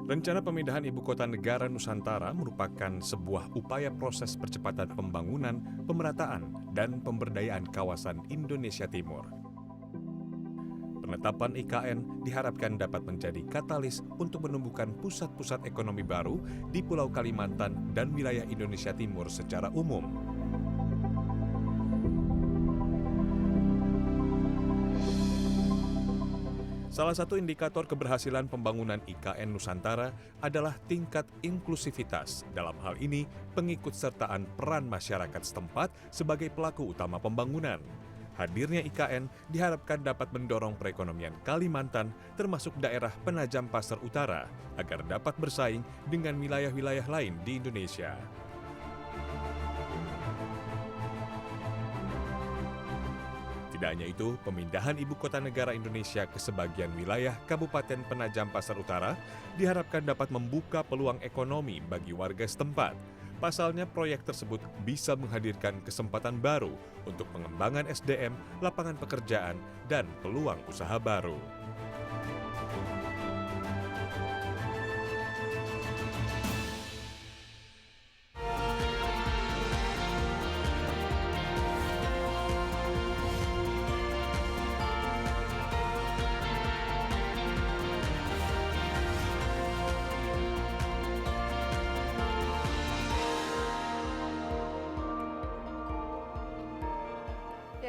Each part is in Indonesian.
Rencana pemindahan ibu kota negara Nusantara merupakan sebuah upaya proses percepatan pembangunan, pemerataan, dan pemberdayaan kawasan Indonesia Timur. Penetapan IKN diharapkan dapat menjadi katalis untuk menumbuhkan pusat-pusat ekonomi baru di Pulau Kalimantan dan wilayah Indonesia Timur secara umum. Salah satu indikator keberhasilan pembangunan IKN Nusantara adalah tingkat inklusivitas. Dalam hal ini, pengikutsertaan peran masyarakat setempat sebagai pelaku utama pembangunan. Hadirnya IKN diharapkan dapat mendorong perekonomian Kalimantan, termasuk daerah Penajam Pasir Utara, agar dapat bersaing dengan wilayah-wilayah lain di Indonesia. Tidak hanya itu, pemindahan ibu kota negara Indonesia ke sebagian wilayah Kabupaten Penajam Pasir Utara diharapkan dapat membuka peluang ekonomi bagi warga setempat. Pasalnya, proyek tersebut bisa menghadirkan kesempatan baru untuk pengembangan SDM, lapangan pekerjaan, dan peluang usaha baru.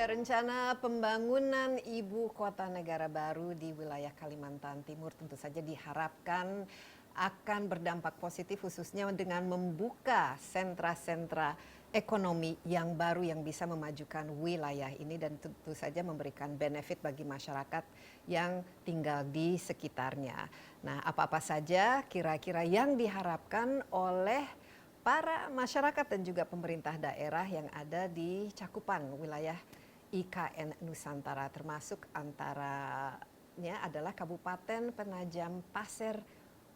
Ya, rencana pembangunan ibu kota negara baru di wilayah Kalimantan Timur tentu saja diharapkan akan berdampak positif khususnya dengan membuka sentra-sentra ekonomi yang baru yang bisa memajukan wilayah ini dan tentu saja memberikan benefit bagi masyarakat yang tinggal di sekitarnya. Nah, apa-apa saja kira-kira yang diharapkan oleh para masyarakat dan juga pemerintah daerah yang ada di cakupan wilayah IKN Nusantara, termasuk antaranya adalah Kabupaten Penajam Pasir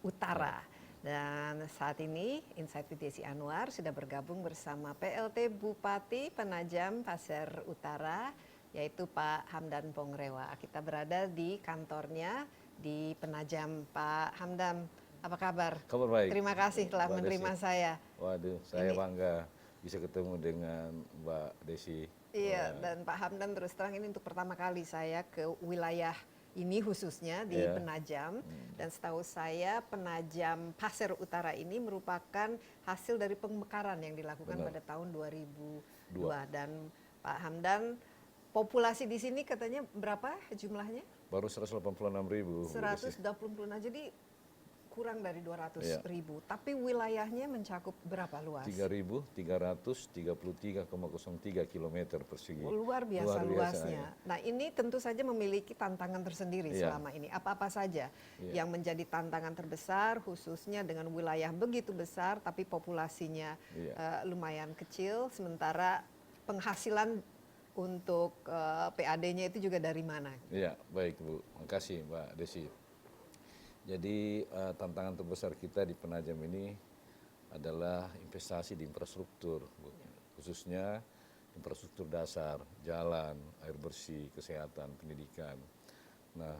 Utara. Dan saat ini Insight with Desi Anwar sudah bergabung bersama PLT Bupati Penajam Pasir Utara, yaitu Pak Hamdan Pongrewa. Kita berada di kantornya di Penajam. Pak Hamdan, apa kabar? Kabar baik. Terima kasih telah menerima saya. Waduh, saya bangga bisa ketemu dengan Mbak Desi. Iya, dan Pak Hamdan terus terang ini untuk pertama kali saya ke wilayah ini khususnya di Penajam. Dan setahu saya Penajam Pasir Utara ini merupakan hasil dari pemekaran yang dilakukan pada tahun 2002. Dan Pak Hamdan, populasi di sini katanya berapa jumlahnya? Baru 186.000. 186, jadi kurang dari 200.000, tapi wilayahnya mencakup berapa luas? 3.333,03 km persegi. Luar biasa luasnya. Nah, ini tentu saja memiliki tantangan tersendiri selama ini. Apa-apa saja yang menjadi tantangan terbesar, khususnya dengan wilayah begitu besar, tapi populasinya lumayan kecil, sementara penghasilan untuk PAD-nya itu juga dari mana? Iya, baik Bu. Makasih Mbak Desi. Jadi tantangan terbesar kita di Penajam ini adalah investasi di infrastruktur, khususnya infrastruktur dasar, jalan, air bersih, kesehatan, pendidikan. Nah,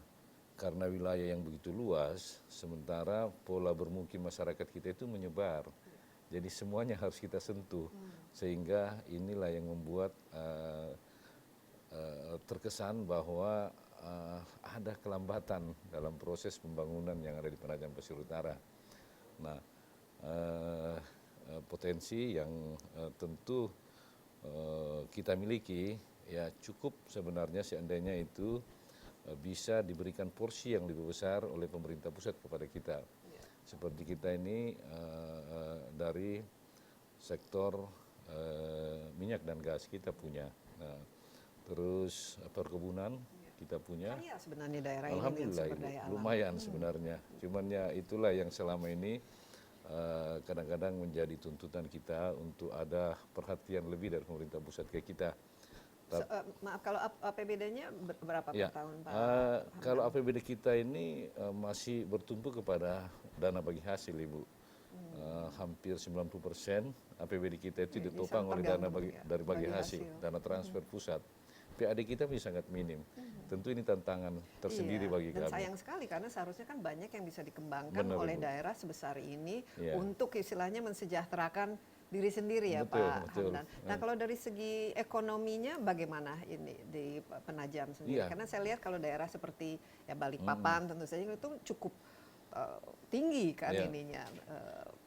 karena wilayah yang begitu luas, sementara pola bermukim masyarakat kita itu menyebar. Jadi semuanya harus kita sentuh, sehingga inilah yang membuat terkesan bahwa ada kelambatan dalam proses pembangunan yang ada di Penajam Pasir Utara. Nah, potensi yang tentu kita miliki ya cukup sebenarnya seandainya itu bisa diberikan porsi yang lebih besar oleh pemerintah pusat kepada kita. Seperti kita ini dari sektor minyak dan gas kita punya. Nah, terus perkebunan kita punya. Kaya sebenarnya daerah ini Alhamdulillah sumber daya alam. lumayan sebenarnya. Cuman ya itulah yang selama ini kadang-kadang menjadi tuntutan kita untuk ada perhatian lebih dari pemerintah pusat ke kita. Maaf, kalau APBD-nya berapa per tahun Pak? Kalau APBD kita ini masih bertumpu kepada dana bagi hasil Ibu. Hampir 90% APBD kita itu ditopang oleh dana dari bagi hasil, dana transfer pusat. PAD kita masih sangat minim. tentu ini tantangan tersendiri Iya, bagi dan kami. sayang sekali karena seharusnya kan banyak yang bisa dikembangkan Benar, oleh Ibu. daerah sebesar ini Iya. untuk istilahnya mensejahterakan diri sendiri ya Betul, Pak betul. Hamdan. Nah kalau dari segi ekonominya bagaimana ini di Penajam sendiri? Iya. Karena saya lihat kalau daerah seperti ya Balikpapan tentu saja itu cukup tinggi kan Iya. ininya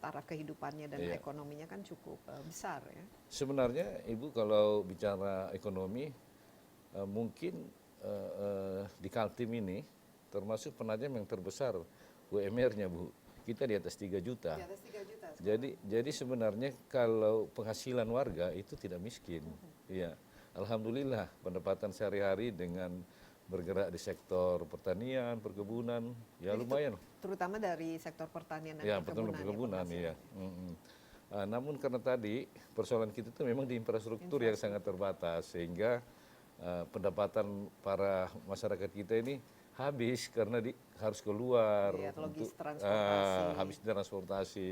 taraf kehidupannya dan Iya. ekonominya kan cukup besar ya. Sebenarnya Ibu kalau bicara ekonomi mungkin di Kaltim ini termasuk Penajam yang terbesar UMR-nya Bu. Kita di atas 3 juta. Di atas 3 juta. Jadi sebenarnya kalau penghasilan warga itu tidak miskin. Iya. Alhamdulillah pendapatan sehari-hari dengan bergerak di sektor pertanian, perkebunan, ya Jadi lumayan. terutama dari sektor pertanian dan Ya, perkebunan. perkebunan, iya. Namun karena tadi persoalan kita itu memang di infrastruktur yang sangat terbatas sehingga pendapatan para masyarakat kita ini habis karena harus keluar Iya, logis transportasi. habis transportasi.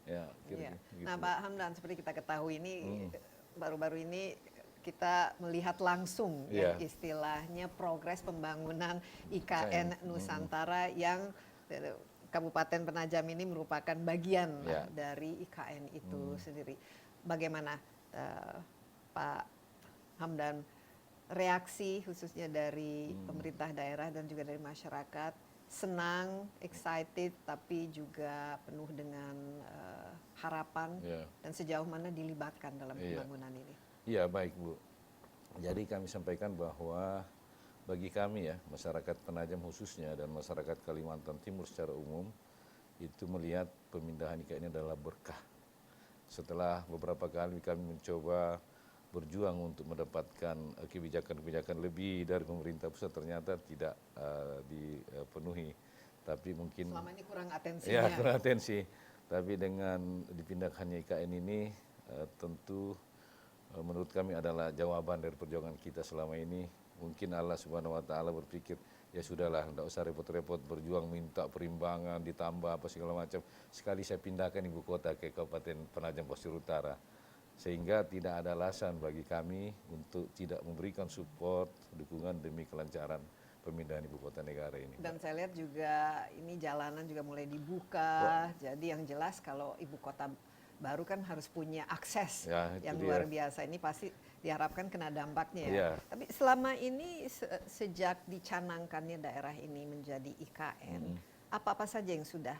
Ya, Iya. gitu. Nah Pak Hamdan seperti kita ketahui ini baru-baru ini kita melihat langsung ya istilahnya progres pembangunan IKN Nusantara yang Kabupaten Penajam ini merupakan bagian lah dari IKN itu sendiri. Bagaimana Pak Hamdan reaksi khususnya dari pemerintah daerah dan juga dari masyarakat, senang, excited, tapi juga penuh dengan harapan dan sejauh mana dilibatkan dalam pembangunan ini? Iya, baik Bu. Jadi kami sampaikan bahwa bagi kami ya, masyarakat Penajam khususnya dan masyarakat Kalimantan Timur secara umum, itu melihat pemindahan IKN ini adalah berkah. Setelah beberapa kali kami mencoba berjuang untuk mendapatkan kebijakan-kebijakan lebih dari pemerintah pusat, ternyata tidak dipenuhi. Tapi mungkin selama ini kurang atensinya. Ya, kurang atensi. Tapi dengan dipindahkannya IKN ini tentu menurut kami adalah jawaban dari perjuangan kita selama ini. Mungkin Allah Subhanahu wa taala berpikir, ya sudahlah, tidak usah repot-repot berjuang minta perimbangan ditambah apa segala macam. Sekali saya pindahkan ibu kota ke Kabupaten Penajam Pasir Utara. Sehingga tidak ada alasan bagi kami untuk tidak memberikan support, dukungan demi kelancaran pemindahan ibu kota negara ini. Dan saya lihat juga ini jalanan juga mulai dibuka. Jadi yang jelas kalau ibu kota baru kan harus punya akses yang luar biasa. Ini pasti diharapkan kena dampaknya ya. Tapi selama ini sejak dicanangkannya daerah ini menjadi IKN, apa-apa saja yang sudah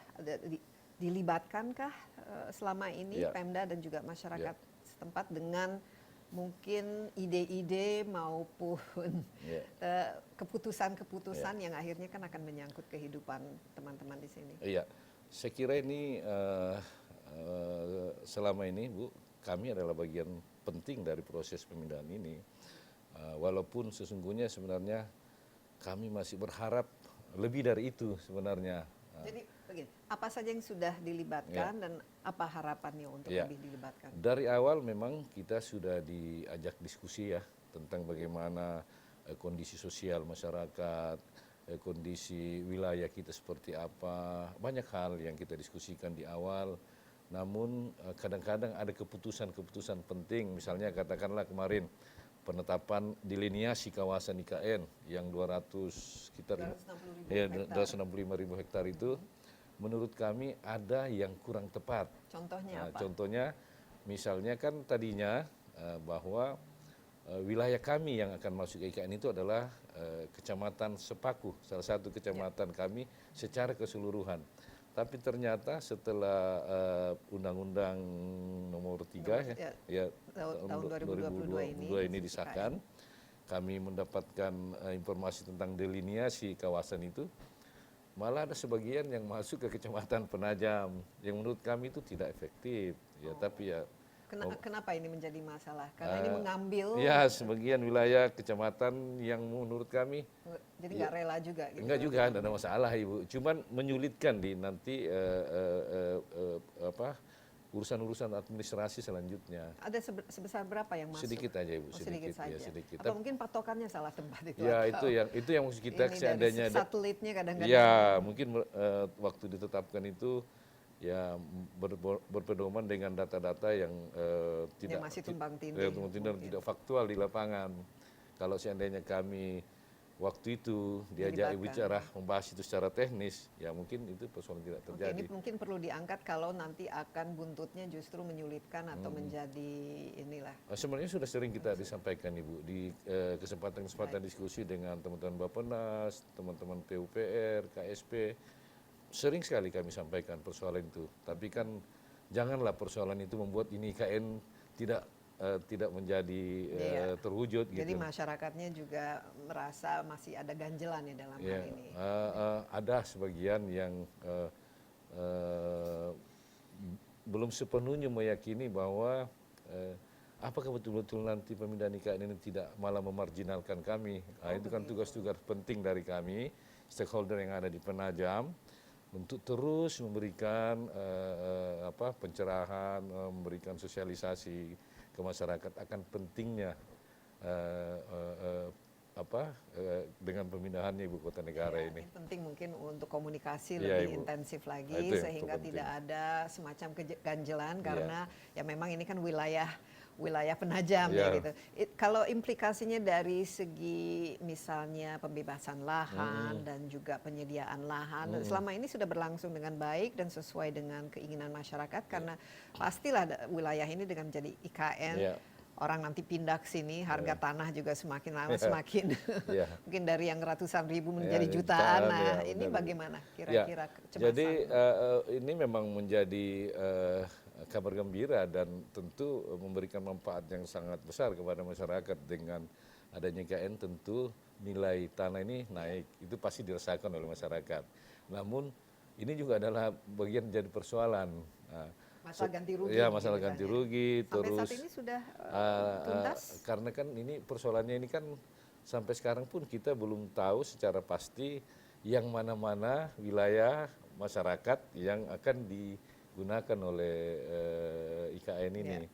dilibatkankah selama ini Pemda dan juga masyarakat setempat dengan mungkin ide-ide maupun keputusan-keputusan yang akhirnya kan akan menyangkut kehidupan teman-teman di sini? Iya, saya kira ini selama ini Bu, kami adalah bagian penting dari proses pemindahan ini. Walaupun sesungguhnya sebenarnya kami masih berharap lebih dari itu sebenarnya. Jadi begini, apa saja yang sudah dilibatkan dan apa harapannya untuk lebih dilibatkan? Dari awal memang kita sudah diajak diskusi ya tentang bagaimana kondisi sosial masyarakat, kondisi wilayah kita seperti apa, banyak hal yang kita diskusikan di awal. Namun kadang-kadang ada keputusan-keputusan penting, misalnya katakanlah kemarin penetapan delineasi kawasan IKN yang 265.000 hektar itu menurut kami ada yang kurang tepat. Contohnya apa? Contohnya misalnya kan tadinya bahwa wilayah kami yang akan masuk ke IKN itu adalah Kecamatan Sepaku, salah satu kecamatan kami secara keseluruhan. Tapi ternyata setelah Undang-Undang Nomor 3 tahun 2022 ini disahkan, kami mendapatkan informasi tentang delineasi kawasan itu, malah ada sebagian yang masuk ke Kecamatan Penajam yang menurut kami itu tidak efektif. Ya, tapi ya kenapa ini menjadi masalah? Karena ini mengambil sebagian wilayah kecamatan yang menurut kami jadi nggak rela juga gitu. Enggak juga, tidak ada masalah Ibu. Cuman menyulitkan di nanti urusan-urusan administrasi selanjutnya. Ada sebesar berapa yang masuk? Sedikit aja Ibu, sedikit saja. Ya, sedikit. Atau mungkin patokannya salah tempat itu. Ya, itu yang maksud kita seandainya satelitnya kadang-kadang. Ya, mungkin waktu ditetapkan itu ya berpedoman dengan data-data yang masih tumbang tindih tidak faktual di lapangan. Kalau seandainya kami waktu itu diajak Dilibatkan. bicara membahas itu secara teknis, ya mungkin itu persoalan tidak Oke, terjadi. ini mungkin perlu diangkat kalau nanti akan buntutnya justru menyulitkan atau menjadi inilah. Sebenarnya sudah sering kita disampaikan Ibu di kesempatan-kesempatan diskusi dengan teman-teman Bappenas, teman-teman PUPR, KSP, sering sekali kami sampaikan persoalan itu. Tapi kan janganlah persoalan itu membuat ini IKN tidak menjadi terwujud Jadi gitu. masyarakatnya juga merasa masih ada ganjelan ya dalam Ya, hal ini. ada sebagian yang belum sepenuhnya meyakini bahwa apakah betul-betul nanti pemindahan IKN ini tidak malah memarginalkan kami. Itu kan tugas-tugas penting dari kami, stakeholder yang ada di Penajam, untuk terus memberikan pencerahan, memberikan sosialisasi ke masyarakat akan pentingnya dengan pemindahannya ibu kota negara ini. Yang penting mungkin untuk komunikasi Iya, lebih Ibu. intensif lagi Nah, itu yang sehingga terpenting. tidak ada semacam keganjelan karena ya memang ini kan wilayah Penajam ya Iya. gitu. Kalau implikasinya dari segi misalnya pembebasan lahan dan juga penyediaan lahan selama ini sudah berlangsung dengan baik dan sesuai dengan keinginan masyarakat karena pastilah wilayah ini dengan menjadi IKN Iya. orang nanti pindah ke sini, harga tanah juga semakin lama semakin Iya. mungkin dari yang ratusan ribu Ya, menjadi jutaan. jutaan, Nah, ya, ini benar. bagaimana kira-kira kecemasan? Jadi ini memang menjadi kabar gembira dan tentu memberikan manfaat yang sangat besar kepada masyarakat dengan adanya IKN. Tentu nilai tanah ini naik, itu pasti dirasakan oleh masyarakat. Namun ini juga adalah bagian jadi persoalan. Masalah ganti rugi. Ya, mungkin masalah ganti misalnya. rugi, Sampai terus saat ini sudah tuntas? karena kan ini persoalannya ini kan sampai sekarang pun kita belum tahu secara pasti yang mana-mana wilayah masyarakat yang akan digunakan oleh IKN ini.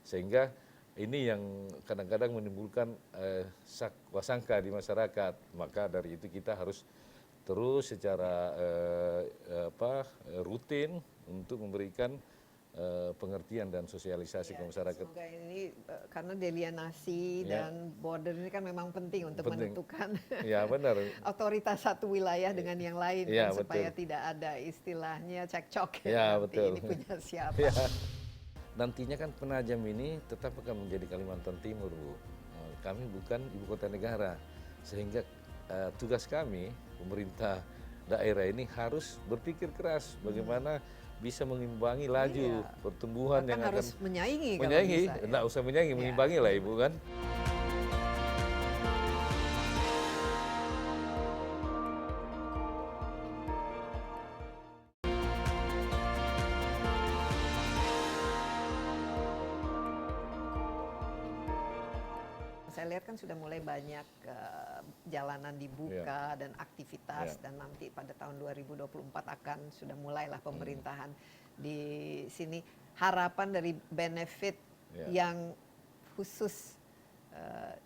Sehingga ini yang kadang-kadang menimbulkan wasangka di masyarakat. Maka dari itu kita harus terus secara rutin untuk memberikan pengertian dan sosialisasi ke masyarakat. Semoga ini karena delianasi dan border ini kan memang penting untuk menentukan Ya, benar. otoritas satu wilayah dengan yang lain Ya, kan, supaya betul. tidak ada istilahnya cekcok Ya, nanti betul. ini punya siapa. Ya. Nantinya kan Penajam ini tetap akan menjadi Kalimantan Timur, Bu. Kami bukan ibu kota negara, sehingga tugas kami pemerintah daerah ini harus berpikir keras bagaimana bisa mengimbangi laju pertumbuhan Bahkan yang akan harus menyaingi kalau menyaingi, bisa, ya. enggak usah menyaingi, mengimbangi lah Ibu kan. Saya lihat kan sudah mulai banyak jalanan dibuka dan aktivitas dan nanti pada tahun 2024 akan sudah mulailah pemerintahan di sini. Harapan dari benefit yang khusus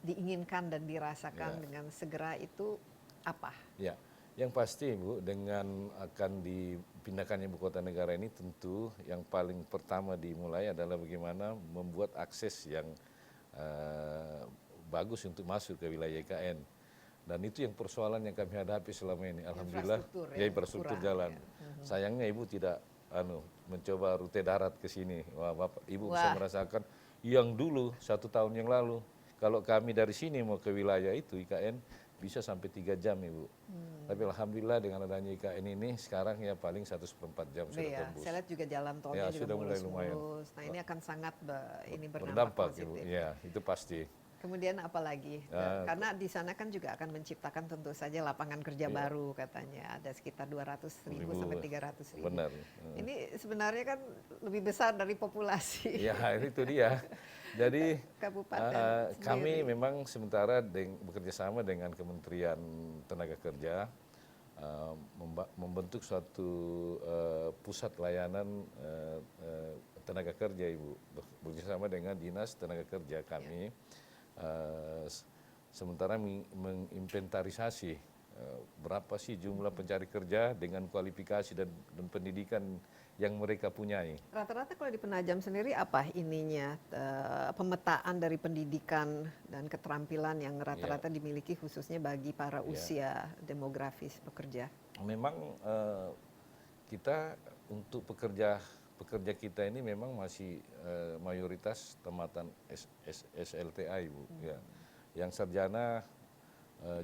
diinginkan dan dirasakan dengan segera itu apa? Ya, yang pasti Bu, dengan akan dipindahkannya ibu kota negara ini tentu yang paling pertama dimulai adalah bagaimana membuat akses yang bagus untuk masuk ke wilayah IKN. Dan itu yang persoalan yang kami hadapi selama ini. Alhamdulillah, infrastruktur jalan. Sayangnya Ibu tidak mencoba rute darat ke sini. Wah, Bapak, Ibu bisa merasakan yang dulu 1 tahun yang lalu, kalau kami dari sini mau ke wilayah itu IKN bisa sampai 3 jam Ibu. Tapi Alhamdulillah dengan adanya IKN ini sekarang ya paling 1/4 jam sudah tembus. Saya lihat juga jalan tolnya juga sudah mulai lumayan. mulus. Nah, ini akan sangat berdampak positif. Ibu. Ya, itu pasti. Kemudian apa lagi? Karena di sana kan juga akan menciptakan tentu saja lapangan kerja baru katanya. Ada sekitar 200.000 sampai 300.000. Benar. Ini sebenarnya kan lebih besar dari populasi. Ya, itu dia. Jadi Kabupaten kami memang sementara bekerja sama dengan Kementerian Tenaga Kerja membentuk suatu pusat layanan tenaga kerja Ibu. Bekerja sama dengan Dinas Tenaga Kerja kami. Sementara menginventarisasi berapa sih jumlah pencari kerja dengan kualifikasi dan pendidikan yang mereka punyai. Rata-rata kalau di Penajam sendiri apa ininya pemetaan dari pendidikan dan keterampilan yang rata-rata dimiliki khususnya bagi para usia demografis pekerja? Memang kita untuk pekerja kita ini memang masih mayoritas tamatan SLTA, Ibu. Ya. Yang sarjana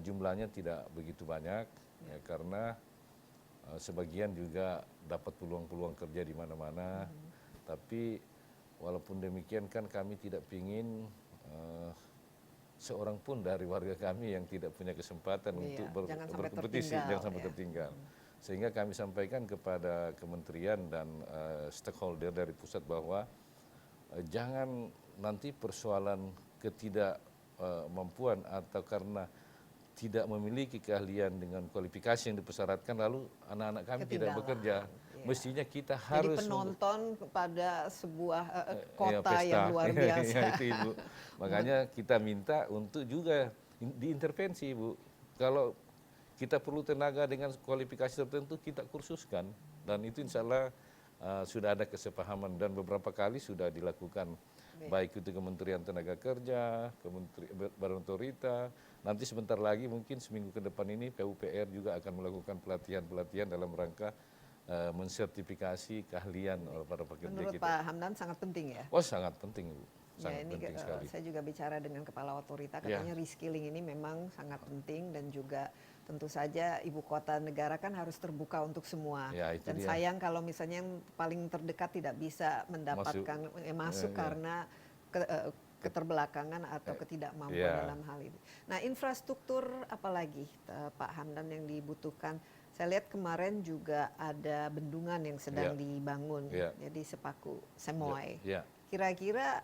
jumlahnya tidak begitu banyak ya, karena sebagian juga dapat peluang-peluang kerja di mana-mana. Tapi walaupun demikian kan kami tidak ingin seorang pun dari warga kami yang tidak punya kesempatan untuk berkompetisi, jangan sampai tertinggal. Sehingga kami sampaikan kepada kementerian dan stakeholder dari pusat bahwa jangan nanti persoalan ketidakmampuan atau karena tidak memiliki keahlian dengan kualifikasi yang dipersyaratkan lalu anak-anak kami tidak bekerja. Mestinya kita harus jadi penonton pada sebuah kota yang luar biasa. Itu Ibu. Makanya kita minta untuk juga diintervensi, Ibu. Kalau kita perlu tenaga dengan kualifikasi tertentu kita kursuskan dan itu insya Allah sudah ada kesepahaman dan beberapa kali sudah dilakukan. Baik itu Kementerian Tenaga Kerja, Badan Otorita, nanti sebentar lagi mungkin seminggu ke depan ini PUPR juga akan melakukan pelatihan-pelatihan dalam rangka mensertifikasi keahlian para pekerja Menurut kita. Pak Hamdan sangat penting ya? Oh sangat penting Bu, sangat ini penting sekali. Saya juga bicara dengan Kepala Otorita, katanya reskilling ini memang sangat penting dan juga tentu saja ibu kota negara kan harus terbuka untuk semua. Dan sayang kalau misalnya yang paling terdekat tidak bisa mendapatkan masuk karena keterbelakangan atau ketidakmampuan dalam hal ini. Nah, infrastruktur apalagi Pak Hamdan yang dibutuhkan? Saya lihat kemarin juga ada bendungan yang sedang dibangun, jadi Sepaku Semoy. Kira-kira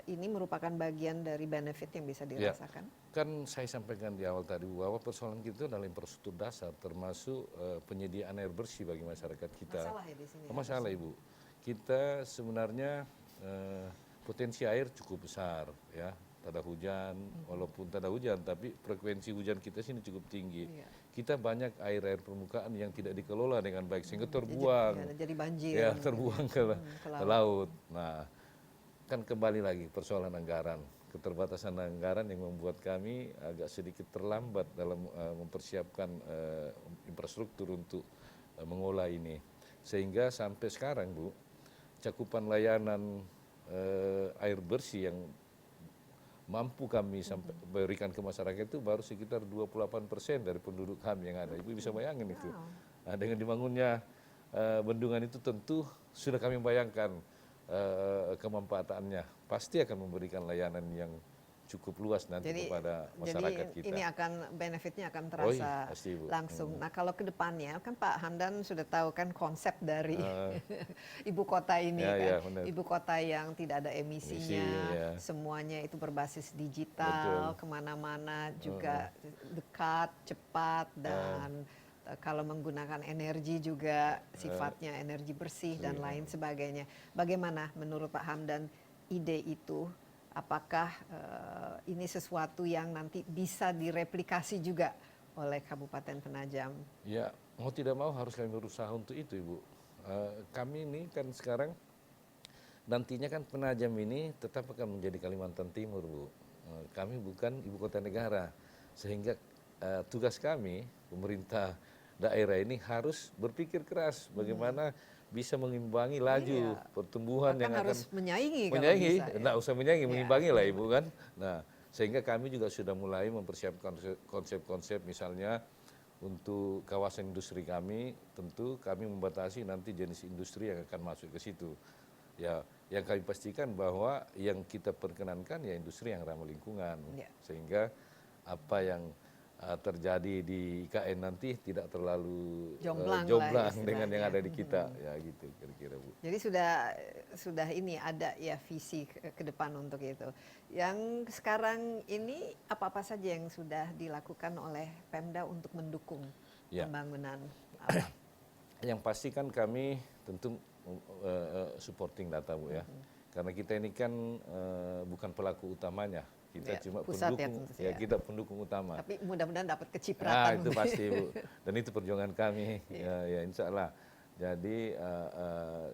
ini merupakan bagian dari benefit yang bisa dirasakan? Kan saya sampaikan di awal tadi bahwa persoalan kita adalah infrastruktur dasar, termasuk penyediaan air bersih bagi masyarakat kita. Masalah ya di sini? Masalah Ibu. Kita sebenarnya potensi air cukup besar, ya. Tada hujan, walaupun tada hujan, tapi frekuensi hujan kita sini cukup tinggi. Kita banyak air permukaan yang tidak dikelola dengan baik sehingga terbuang. Jadi banjir. Ya, terbuang ke laut. Nah, kan kembali lagi persoalan anggaran. Keterbatasan anggaran yang membuat kami agak sedikit terlambat dalam mempersiapkan infrastruktur untuk mengolah ini. Sehingga sampai sekarang Bu, cakupan layanan air bersih yang mampu kami berikan ke masyarakat itu baru sekitar 28% dari penduduk kami yang ada. Ibu bisa bayangin itu. Nah, dengan dibangunnya bendungan itu tentu sudah kami bayangkan kemanfaatannya pasti akan memberikan layanan yang cukup luas nanti kepada masyarakat kita. Ini akan benefitnya akan terasa pasti, langsung. Nah, kalau ke depannya kan Pak Hamdan sudah tahu kan konsep dari ibu kota ini ibu kota yang tidak ada emisinya, semuanya itu berbasis digital, kemana-mana juga dekat, cepat dan kalau menggunakan energi juga sifatnya energi bersih dan lain sebagainya. Bagaimana menurut Pak Hamdan ide itu? Apakah ini sesuatu yang nanti bisa direplikasi juga oleh Kabupaten Penajam? Ya, mau tidak mau harus kami berusaha untuk itu, Ibu. Kami ini kan sekarang nantinya kan Penajam ini tetap akan menjadi Kalimantan Timur, Bu. Kami bukan ibu kota negara, sehingga tugas kami pemerintah daerah ini harus berpikir keras bagaimana bisa mengimbangi laju pertumbuhan yang akan harus menyaingi. Nggak usah menyaingi, mengimbangi lah Ibu kan. Nah, sehingga kami juga sudah mulai mempersiapkan konsep-konsep misalnya untuk kawasan industri kami, tentu kami membatasi nanti jenis industri yang akan masuk ke situ. Ya, yang kami pastikan bahwa yang kita perkenankan ya industri yang ramah lingkungan, sehingga apa yang terjadi di IKN nanti tidak terlalu jomplang dengan yang ada di kita, ya gitu kira-kira Bu. Jadi sudah ini ada ya visi ke depan untuk itu. Yang sekarang ini apa-apa saja yang sudah dilakukan oleh Pemda untuk mendukung pembangunan? Yang pasti kan kami tentu supporting data Bu ya, karena kita ini kan bukan pelaku utamanya. kita Ya, cuma pusat ya pendukung, tentu ya saja. kita pendukung utama. Tapi mudah-mudahan dapat Nah kecipratan. itu pasti Bu, dan itu perjuangan kami, ya insya Allah. Jadi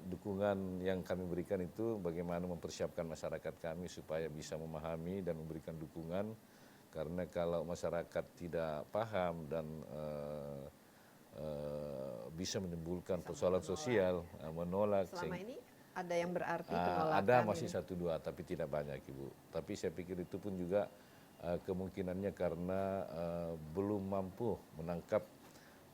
dukungan yang kami berikan itu bagaimana mempersiapkan masyarakat kami supaya bisa memahami dan memberikan dukungan, karena kalau masyarakat tidak paham dan bisa menimbulkan persoalan sosial, menolak. Selama ini ada yang berarti Ada penolakan masih ini? 1-2 tapi tidak banyak Ibu. Tapi saya pikir itu pun juga kemungkinannya karena belum mampu menangkap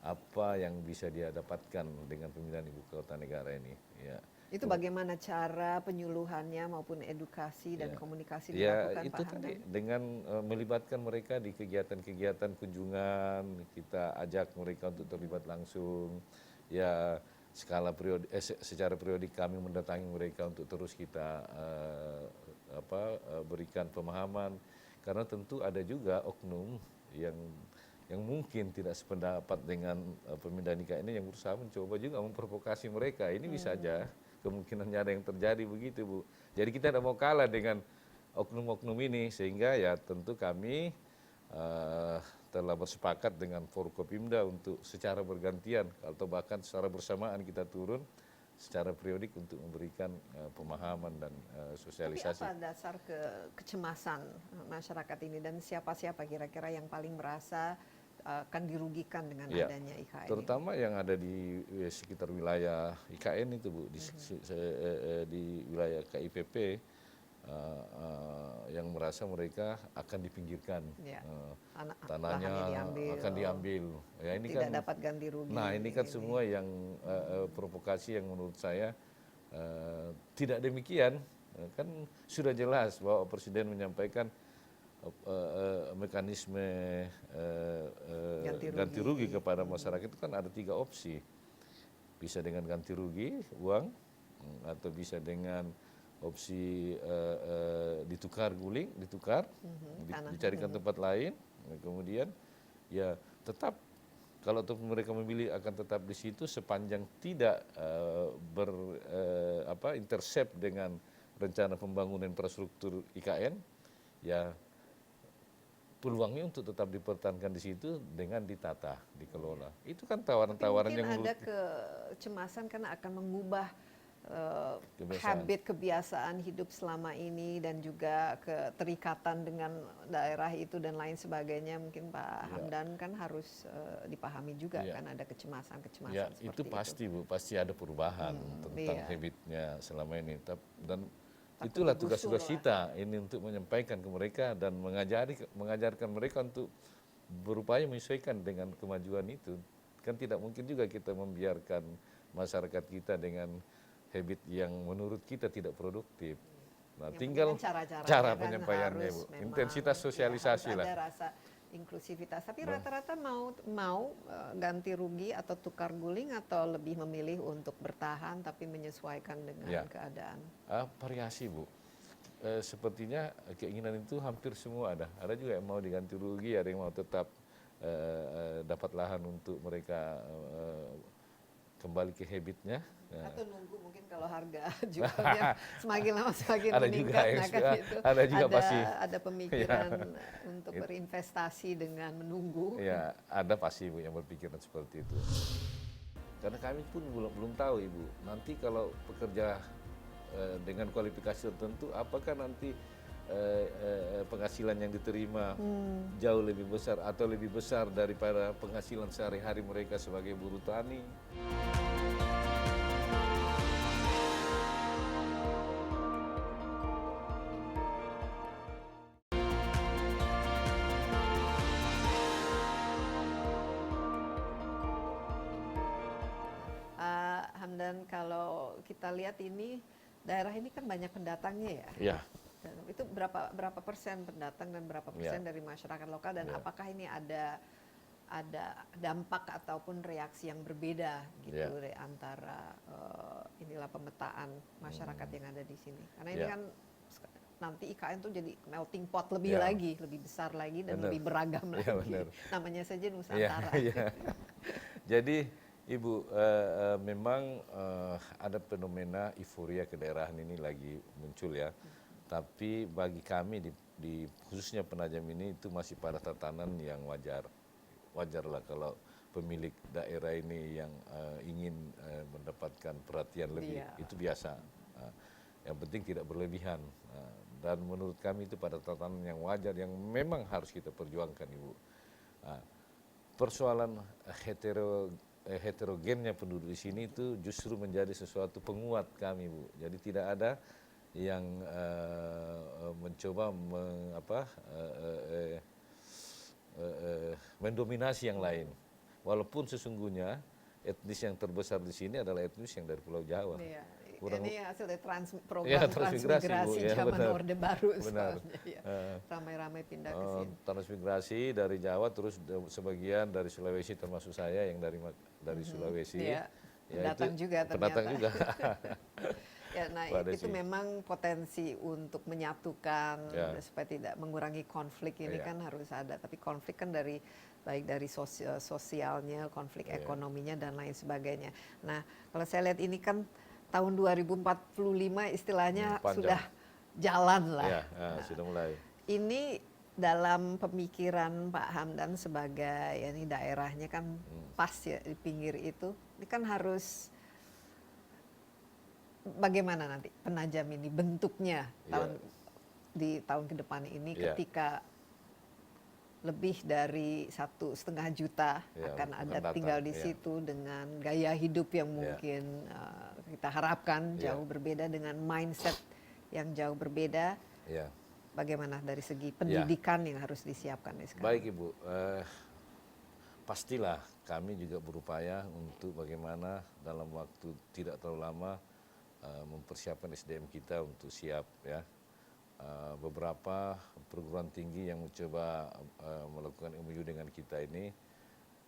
apa yang bisa dia dapatkan dengan pemindahan ibu kota negara ini. Ya. Itu bagaimana cara penyuluhannya maupun edukasi dan komunikasi Ya dilakukan itu Pak tadi Hamdan? dengan melibatkan mereka di kegiatan-kegiatan kunjungan, kita ajak mereka untuk terlibat langsung. Ya secara periodik kami mendatangi mereka untuk terus kita berikan pemahaman, karena tentu ada juga oknum yang mungkin tidak sependapat dengan pemindahan IKN ini, yang berusaha mencoba juga memprovokasi mereka. Ini bisa aja kemungkinannya ada yang terjadi begitu Bu. Jadi kita tidak mau kalah dengan oknum-oknum ini, sehingga ya tentu kami telah bersepakat dengan Forkopimda untuk secara bergantian atau bahkan secara bersamaan kita turun secara periodik untuk memberikan pemahaman dan sosialisasi. Tapi apa dasar kecemasan masyarakat ini dan siapa-siapa kira-kira yang paling merasa akan dirugikan dengan adanya IKN terutama yang ada di sekitar wilayah IKN itu Bu, di wilayah KIPP yang merasa mereka akan dipinggirkan, tanahnya akan diambil. Ya, ini tidak kan, dapat ganti rugi. nah ini kan semua yang provokasi yang menurut saya tidak demikian. Kan sudah jelas bahwa Presiden menyampaikan mekanisme ganti rugi kepada masyarakat itu kan ada 3 opsi. Bisa dengan ganti rugi uang, atau bisa dengan opsi ditukar guling, dicarikan tempat lain. Kemudian ya tetap kalau mereka memilih akan tetap di situ sepanjang tidak intercept dengan rencana pembangunan infrastruktur IKN, ya peluangnya untuk tetap dipertahankan di situ dengan ditata, dikelola. Itu kan tawaran-tawaran yang mungkin ada kecemasan karena akan mengubah kebiasaan. habit kebiasaan hidup selama ini dan juga keterikatan dengan daerah itu dan lain sebagainya. Mungkin Pak Hamdan kan harus dipahami juga kan ada kecemasan-kecemasan Ya, seperti itu pasti Bu, pasti ada perubahan tentang habitnya selama ini. Dan itulah tugas-tugas kita ini untuk menyampaikan ke mereka dan mengajarkan mereka untuk berupaya menyesuaikan dengan kemajuan itu. Kan tidak mungkin juga kita membiarkan masyarakat kita dengan habit yang menurut kita tidak produktif. Nah, tinggal cara penyampaiannya Bu, intensitas sosialisasi lah. Ada rasa inklusivitas. Tapi rata-rata mau ganti rugi atau tukar guling atau lebih memilih untuk bertahan tapi menyesuaikan dengan keadaan? Variasi Bu. Sepertinya keinginan itu hampir semua ada. Ada juga yang mau diganti rugi, ada yang mau tetap dapat lahan untuk mereka kembali ke habitnya. Atau nunggu mungkin kalau harga jualnya semakin lama semakin ada meningkat. Ada juga pasti. Ada pemikiran untuk berinvestasi dengan menunggu. Ya, ada pasti Bu yang berpikiran seperti itu. Karena kami pun belum tahu Ibu, nanti kalau pekerja dengan kualifikasi tertentu, apakah nanti penghasilan yang diterima jauh lebih besar atau lebih besar daripada penghasilan sehari-hari mereka sebagai buruh tani. Hamdan, kalau kita lihat ini daerah ini kan banyak pendatangnya ya. Ya. Dan itu berapa persen pendatang dan berapa persen dari masyarakat lokal, dan apakah ini ada dampak ataupun reaksi yang berbeda gitu antara inilah pemetaan masyarakat yang ada di sini. Karena ini kan nanti IKN tuh jadi melting pot lebih lagi, lebih besar lagi dan lebih beragam lagi. Namanya saja Nusantara. Jadi Ibu, memang ada fenomena euforia kedaerahan ini lagi muncul ya. Tapi bagi kami khususnya Penajam ini itu masih pada tatanan yang wajar. Wajarlah kalau pemilik daerah ini yang ingin mendapatkan perhatian lebih, itu biasa. Yang penting tidak berlebihan. Dan menurut kami itu pada tatanan yang wajar yang memang harus kita perjuangkan, Ibu. Persoalan heterogennya penduduk di sini itu justru menjadi sesuatu penguat kami, Bu. Jadi tidak ada yang mencoba mendominasi yang lain. Walaupun sesungguhnya etnis yang terbesar di sini adalah etnis yang dari Pulau Jawa. Iya. Kurang- Ini hasil dari program transmigrasi, transmigrasi Bu. Ya, zaman benar. Orde Baru Benar. soalnya. Ya. Ramai-ramai pindah ke sini. Transmigrasi dari Jawa, terus sebagian dari Sulawesi, termasuk saya yang dari Sulawesi. Iya. Ya, Pendatang itu juga ternyata. pendatang juga. Ya, nah Mbak itu Desi. memang potensi untuk menyatukan Ya. supaya tidak mengurangi konflik ini Ya. kan harus ada. Tapi konflik kan baik dari sosialnya, konflik Ya. ekonominya dan lain sebagainya. Nah kalau saya lihat ini kan tahun 2045 istilahnya Panjang. sudah jalan lah. Ya, sudah mulai. Ini dalam pemikiran Pak Hamdan sebagai ini daerahnya kan pas ya di pinggir itu, ini kan harus bagaimana nanti Penajam ini bentuknya di tahun ke depan ini ketika lebih dari 1,5 juta akan ada tinggal di situ dengan gaya hidup yang mungkin kita harapkan jauh berbeda, dengan mindset yang jauh berbeda. Bagaimana dari segi pendidikan yang harus disiapkan sekarang? Baik, Ibu, pastilah kami juga berupaya untuk bagaimana dalam waktu tidak terlalu lama mempersiapkan SDM kita untuk siap, ya. Beberapa perguruan tinggi yang mencoba melakukan MOU dengan kita ini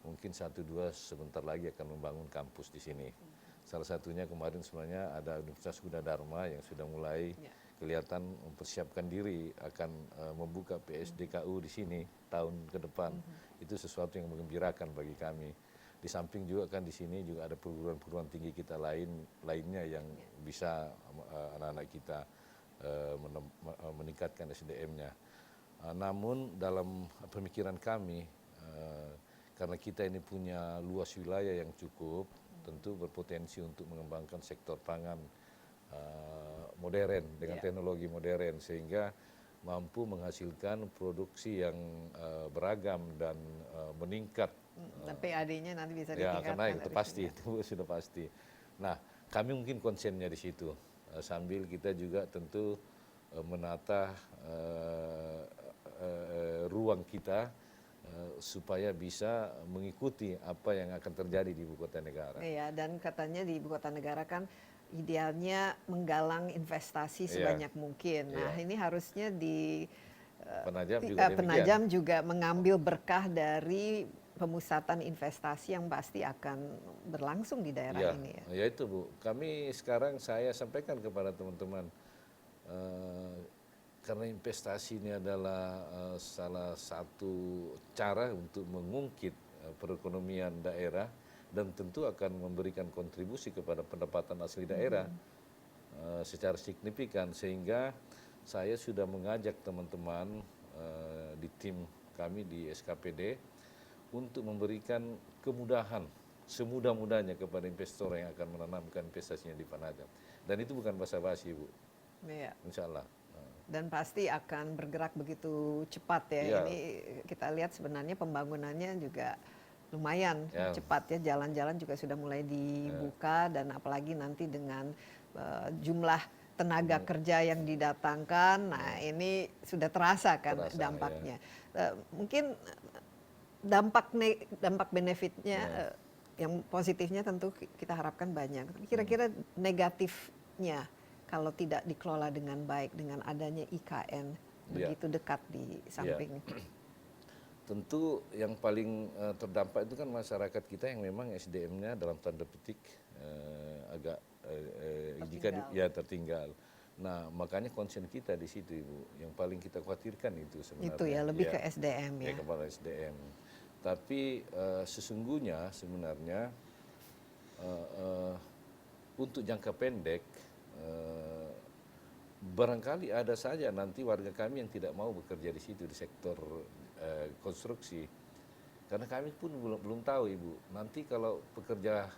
mungkin 1-2 sebentar lagi akan membangun kampus di sini. Salah satunya kemarin sebenarnya ada Universitas Gunadarma yang sudah mulai kelihatan mempersiapkan diri akan membuka PSDKU di sini tahun ke depan. Itu sesuatu yang menggembirakan bagi kami. Di samping juga kan di sini juga ada perguruan-perguruan tinggi kita lainnya yang bisa anak-anak kita meningkatkan SDM-nya. Namun dalam pemikiran kami, karena kita ini punya luas wilayah yang cukup, tentu berpotensi untuk mengembangkan sektor pangan modern dengan teknologi modern, sehingga mampu menghasilkan produksi yang beragam dan meningkat. Dan PAD-nya nanti bisa Ya, ditingkatkan. karena itu pasti, itu sudah pasti. Nah, kami mungkin konsennya di situ. Sambil kita juga tentu menata ruang kita supaya bisa mengikuti apa yang akan terjadi di ibu kota negara. Iya, dan katanya di ibu kota negara kan idealnya menggalang investasi sebanyak mungkin. Nah, ini harusnya di Penajam juga mengambil berkah dari pemusatan investasi yang pasti akan berlangsung di daerah ini. Ya itu, Bu. Kami sekarang saya sampaikan kepada teman-teman, karena investasi ini adalah salah satu cara untuk mengungkit perekonomian daerah dan tentu akan memberikan kontribusi kepada pendapatan asli daerah secara signifikan, sehingga saya sudah mengajak teman-teman di tim kami di SKPD untuk memberikan kemudahan semudah-mudahnya kepada investor yang akan menanamkan investasinya di Penajam. Dan itu bukan basa-basi, Bu. Iya. Insya Allah. Dan pasti akan bergerak begitu cepat ya. Ini kita lihat sebenarnya pembangunannya juga lumayan cepat ya. Jalan-jalan juga sudah mulai dibuka dan apalagi nanti dengan jumlah tenaga kerja yang didatangkan, nah ini sudah terasa kan dampaknya. Mungkin dampak benefitnya yang positifnya tentu kita harapkan banyak. Kira-kira negatifnya kalau tidak dikelola dengan baik dengan adanya IKN begitu dekat di samping. Tentu yang paling terdampak itu kan masyarakat kita yang memang SDM-nya dalam tanda petik agak tertinggal. Nah, makanya concern kita di situ, Ibu. Yang paling kita khawatirkan itu sebenarnya. Itu ya, lebih ke SDM ya. Kepada SDM. Tapi sesungguhnya sebenarnya untuk jangka pendek barangkali ada saja nanti warga kami yang tidak mau bekerja di situ di sektor konstruksi. Karena kami pun belum tahu Ibu, nanti kalau pekerja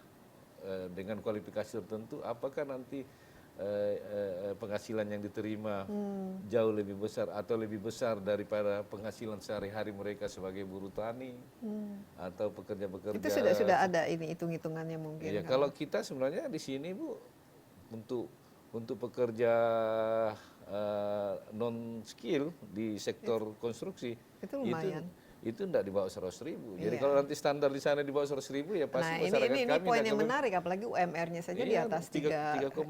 dengan kualifikasi tertentu, apakah nanti penghasilan yang diterima jauh lebih besar atau lebih besar daripada penghasilan sehari-hari mereka sebagai buruh tani atau pekerja-pekerja. Itu sudah ada ini hitung-hitungannya mungkin. Ya, kalau kita sebenarnya di sini Bu, untuk pekerja non skill di sektor konstruksi itu lumayan. Itu tidak di bawah 100.000. Jadi kalau nanti standar di sana di bawah 100.000 ya pasti Nah, masyarakat ini kami poin yang menarik, apalagi UMR-nya saja di atas 3 juta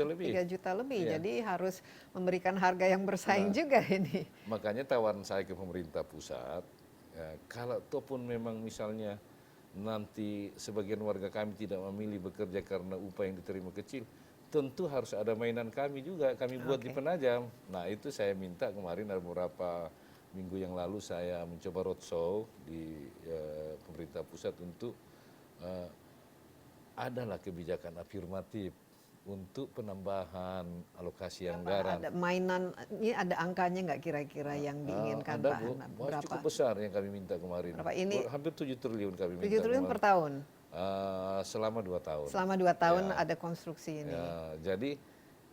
lebih. 3 juta lebih. Iya. Jadi harus memberikan harga yang bersaing juga ini. Makanya tawaran saya ke pemerintah pusat, ya, kalau ataupun memang misalnya nanti sebagian warga kami tidak memilih bekerja karena upah yang diterima kecil, tentu harus ada mainan kami juga, kami buat di Penajam. Nah itu saya minta kemarin ada beberapa minggu yang lalu saya mencoba roadshow di pemerintah pusat untuk adalah kebijakan afirmatif untuk penambahan alokasi anggaran. Ada mainan, ini ada angkanya nggak kira-kira yang diinginkan ada, Pak Bu. Hamdan? Berapa? Cukup besar yang kami minta kemarin. Berapa ini? Hampir 7 triliun kami minta. 7 triliun per tahun? Selama 2 tahun. Selama 2 tahun ada konstruksi ini. Ya, jadi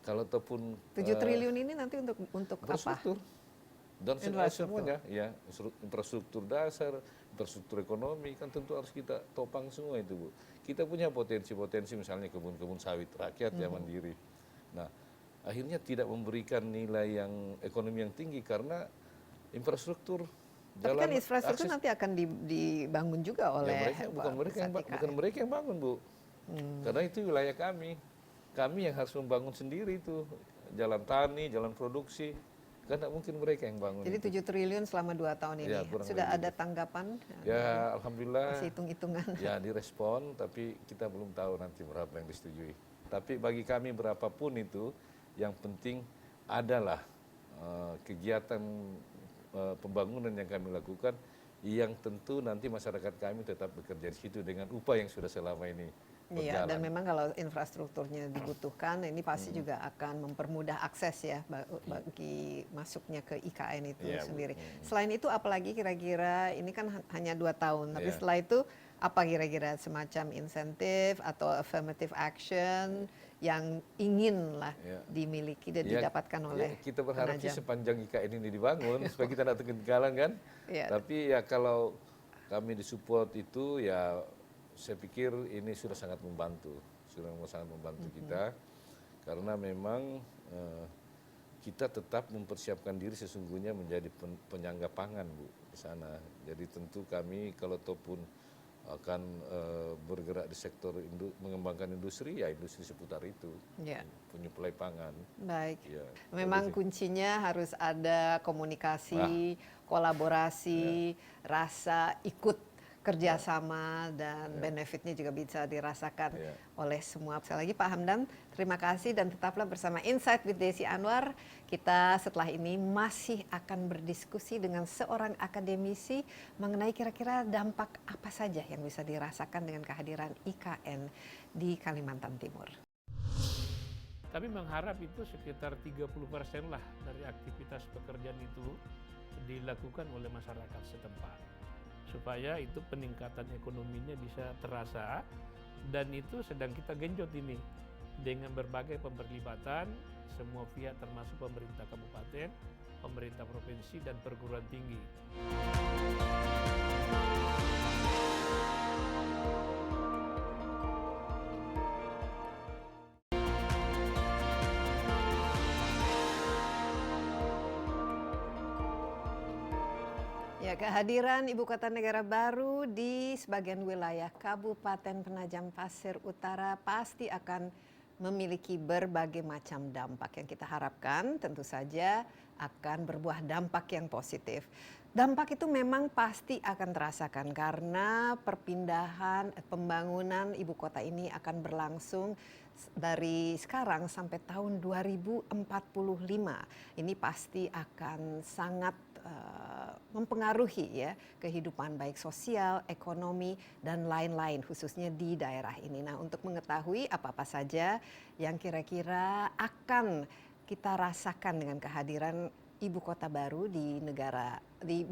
kalau ataupun 7 triliun ini nanti untuk apa? infrastruktur dan semuanya, ya infrastruktur dasar, infrastruktur ekonomi kan tentu harus kita topang semua itu Bu. Kita punya potensi-potensi misalnya kebun-kebun sawit rakyat yang mandiri. Nah, akhirnya tidak memberikan nilai yang ekonomi yang tinggi karena infrastruktur. Tapi kan infrastruktur nanti akan dibangun juga oleh bukan mereka yang bangun Bu. Karena itu wilayah kami. Kami yang harus membangun sendiri itu jalan tani, jalan produksi. Karena mungkin mereka yang bangun. Jadi 7 triliun selama 2 tahun ini. Ya, sudah ada tanggapan? Ya, alhamdulillah. Masih hitung-hitungan. Ya, direspon, tapi kita belum tahu nanti berapa yang disetujui. Tapi bagi kami berapapun itu, yang penting adalah kegiatan pembangunan yang kami lakukan, yang tentu nanti masyarakat kami tetap bekerja di situ dengan upah yang sudah selama ini berjalan. Iya, dan memang kalau infrastrukturnya dibutuhkan, ini pasti juga akan mempermudah akses ya bagi masuknya ke IKN itu sendiri. Selain itu apalagi kira-kira, ini kan hanya 2 tahun, tapi setelah itu apa kira-kira semacam insentif atau affirmative action yang inginlah dimiliki dan didapatkan oleh kita berharap sih sepanjang IKN ini dibangun supaya kita tidak ketinggalan kan. Tapi ya kalau kami disupport itu ya saya pikir ini sudah sangat membantu kita karena memang kita tetap mempersiapkan diri sesungguhnya menjadi penyangga pangan Bu di sana. Jadi tentu kami kalau ataupun akan bergerak di sektor mengembangkan industri, ya industri seputar itu, penyuplai pangan. Baik, memang kuncinya harus ada komunikasi, kolaborasi, rasa ikut kerjasama dan benefitnya juga bisa dirasakan oleh semua. Sekali lagi Pak Hamdan, terima kasih dan tetaplah bersama Insight with Desi Anwar. Kita setelah ini masih akan berdiskusi dengan seorang akademisi mengenai kira-kira dampak apa saja yang bisa dirasakan dengan kehadiran IKN di Kalimantan Timur. Kami mengharap itu sekitar 30% lah dari aktivitas pekerjaan itu dilakukan oleh masyarakat setempat, supaya itu peningkatan ekonominya bisa terasa, dan itu sedang kita genjot ini dengan berbagai pemberlibatan semua pihak termasuk pemerintah kabupaten, pemerintah provinsi dan perguruan tinggi. Ya, kehadiran Ibu Kota Negara baru di sebagian wilayah Kabupaten Penajam Pasir Utara pasti akan memiliki berbagai macam dampak yang kita harapkan tentu saja akan berbuah dampak yang positif. Dampak itu memang pasti akan terasakan karena perpindahan pembangunan ibu kota ini akan berlangsung dari sekarang sampai tahun 2045. Ini pasti akan sangat mempengaruhi ya kehidupan baik sosial, ekonomi dan lain-lain khususnya di daerah ini. Nah, untuk mengetahui apa-apa saja yang kira-kira akan kita rasakan dengan kehadiran ibu kota baru di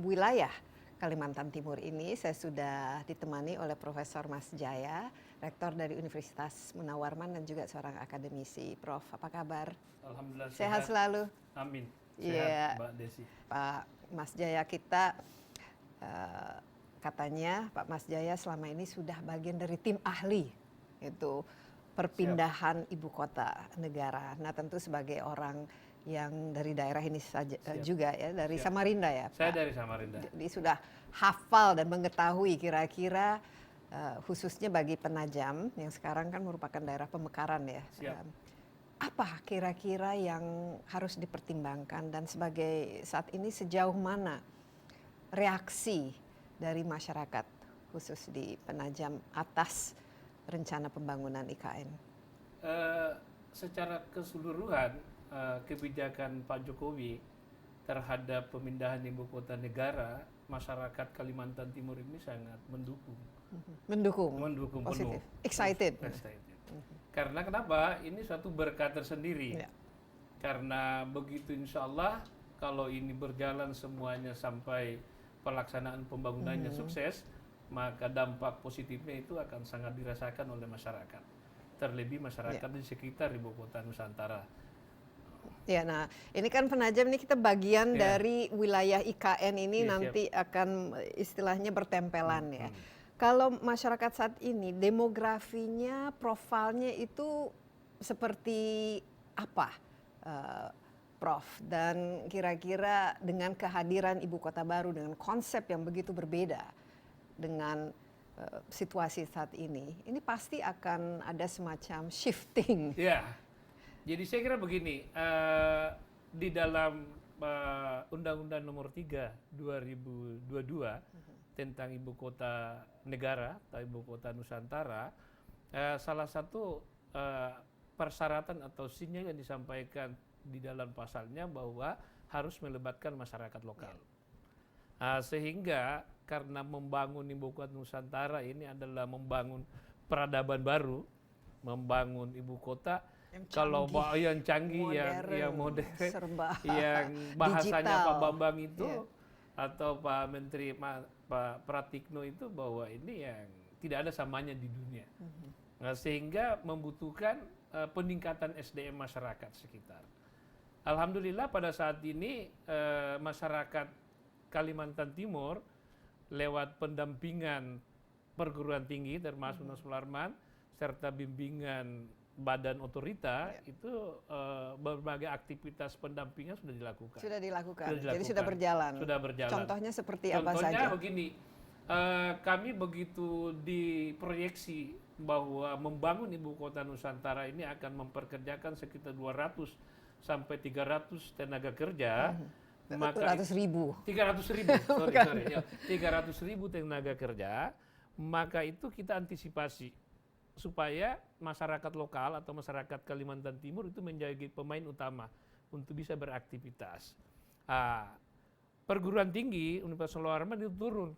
wilayah Kalimantan Timur ini? Saya sudah ditemani oleh Profesor Mas Jaya, Rektor dari Universitas Munawwarman dan juga seorang akademisi. Prof, apa kabar? Alhamdulillah Sehat selalu. Amin. Iya, Sehat, Mbak Desi. Pak Mas Jaya, kita katanya Pak Mas Jaya selama ini sudah bagian dari tim ahli itu perpindahan ibu kota negara. Nah, tentu sebagai orang yang dari daerah ini saja juga ya, dari Samarinda ya, Pak. Saya dari Samarinda. Jadi sudah hafal dan mengetahui kira-kira khususnya bagi Penajam yang sekarang kan merupakan daerah pemekaran ya. Apa kira-kira yang harus dipertimbangkan dan sebagai saat ini sejauh mana reaksi dari masyarakat khusus di Penajam atas rencana pembangunan IKN? Secara keseluruhan kebijakan Pak Jokowi terhadap pemindahan ibu kota negara, masyarakat Kalimantan Timur ini sangat mendukung. Mendukung Positif. penuh. Excited. Karena kenapa? Ini suatu berkat tersendiri. Ya. Karena begitu insya Allah kalau ini berjalan semuanya sampai pelaksanaan pembangunannya sukses, maka dampak positifnya itu akan sangat dirasakan oleh masyarakat. Terlebih masyarakat di sekitar ibu kota Nusantara. Ya, nah ini kan Penajam ini kita bagian dari wilayah IKN ini nanti akan istilahnya bertempelan ya. Kalau masyarakat saat ini demografinya, profilnya itu seperti apa, Prof? Dan kira-kira dengan kehadiran ibu kota baru dengan konsep yang begitu berbeda dengan situasi saat ini pasti akan ada semacam shifting. Ya, jadi saya kira begini, di dalam Undang-Undang Nomor 3 2022 tentang ibu kota negara atau ibu kota Nusantara, salah satu persyaratan atau sinyal yang disampaikan di dalam pasalnya bahwa harus melibatkan masyarakat lokal. Sehingga karena membangun ibu kota Nusantara ini adalah membangun peradaban baru, membangun ibu kota yang canggih, yang modern, yang bahasanya digital. Pak Bambang itu atau Pak Menteri Pak Pratikno itu bahwa ini yang tidak ada samanya di dunia. Nah, sehingga membutuhkan peningkatan SDM masyarakat sekitar. Alhamdulillah pada saat ini masyarakat Kalimantan Timur lewat pendampingan perguruan tinggi termasuk Munawwarman serta bimbingan badan otorita itu berbagai aktivitas pendampingan sudah dilakukan. Jadi sudah berjalan. Contohnya seperti apa saja? Contohnya begini, kami begitu diproyeksi bahwa membangun ibu kota Nusantara ini akan memperkerjakan sekitar 200 sampai 300 tenaga kerja. 300 ribu, sorry, 300 ribu tenaga kerja, maka itu kita antisipasi supaya masyarakat lokal atau masyarakat Kalimantan Timur itu menjadi pemain utama untuk bisa beraktivitas. Perguruan tinggi Universitas Munawwarman itu turun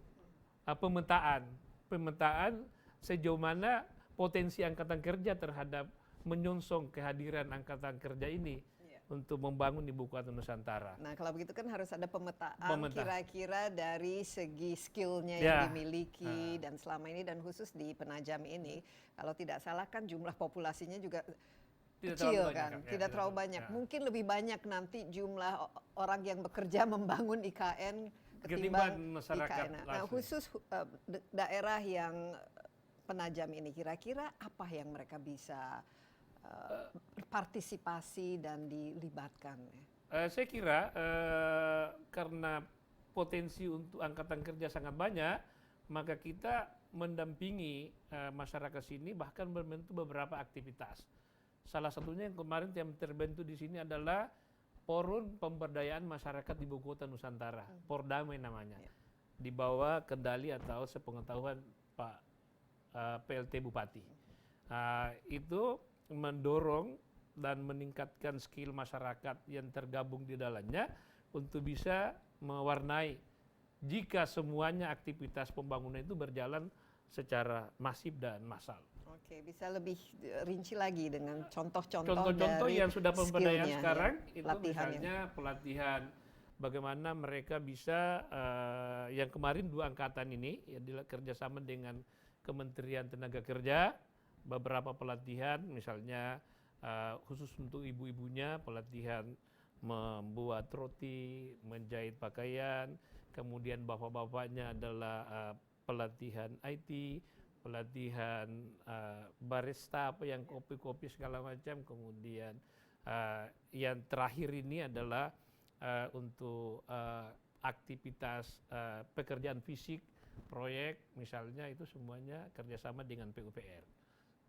pemetaan sejauh mana potensi angkatan kerja terhadap menyongsong kehadiran angkatan kerja ini untuk membangun ibu kota Nusantara. Nah, kalau begitu kan harus ada pemetaan kira-kira dari segi skillnya yang dimiliki dan selama ini dan khusus di Penajam ini, kalau tidak salah kan jumlah populasinya juga kecil kan, tidak terlalu banyak. Mungkin lebih banyak nanti jumlah orang yang bekerja membangun IKN ketimbang IKN. Nah, khusus daerah yang Penajam ini, kira-kira apa yang mereka bisa berpartisipasi dan dilibatkan? Saya kira karena potensi untuk angkatan kerja sangat banyak, maka kita mendampingi masyarakat sini bahkan membentuk beberapa aktivitas. Salah satunya yang kemarin yang terbentuk di sini adalah Forum Pemberdayaan Masyarakat Ibu Kota Nusantara, Pordamai namanya, di bawah kendali atau sepengetahuan Pak PLT Bupati. Itu mendorong dan meningkatkan skill masyarakat yang tergabung di dalamnya untuk bisa mewarnai jika semuanya aktivitas pembangunan itu berjalan secara masif dan massal. Oke, bisa lebih rinci lagi dengan contoh-contoh Contoh-contoh dari yang sudah pemberdayaan skillnya, sekarang ya, itu latihan misalnya pelatihan bagaimana mereka bisa yang kemarin 2 angkatan ini ya kerjasama dengan Kementerian Tenaga Kerja beberapa pelatihan misalnya khusus untuk ibu-ibunya pelatihan membuat roti, menjahit pakaian, kemudian bapak-bapaknya adalah pelatihan IT, pelatihan barista apa yang kopi-kopi segala macam, kemudian yang terakhir ini adalah untuk aktivitas pekerjaan fisik proyek misalnya itu semuanya kerjasama dengan PUPR.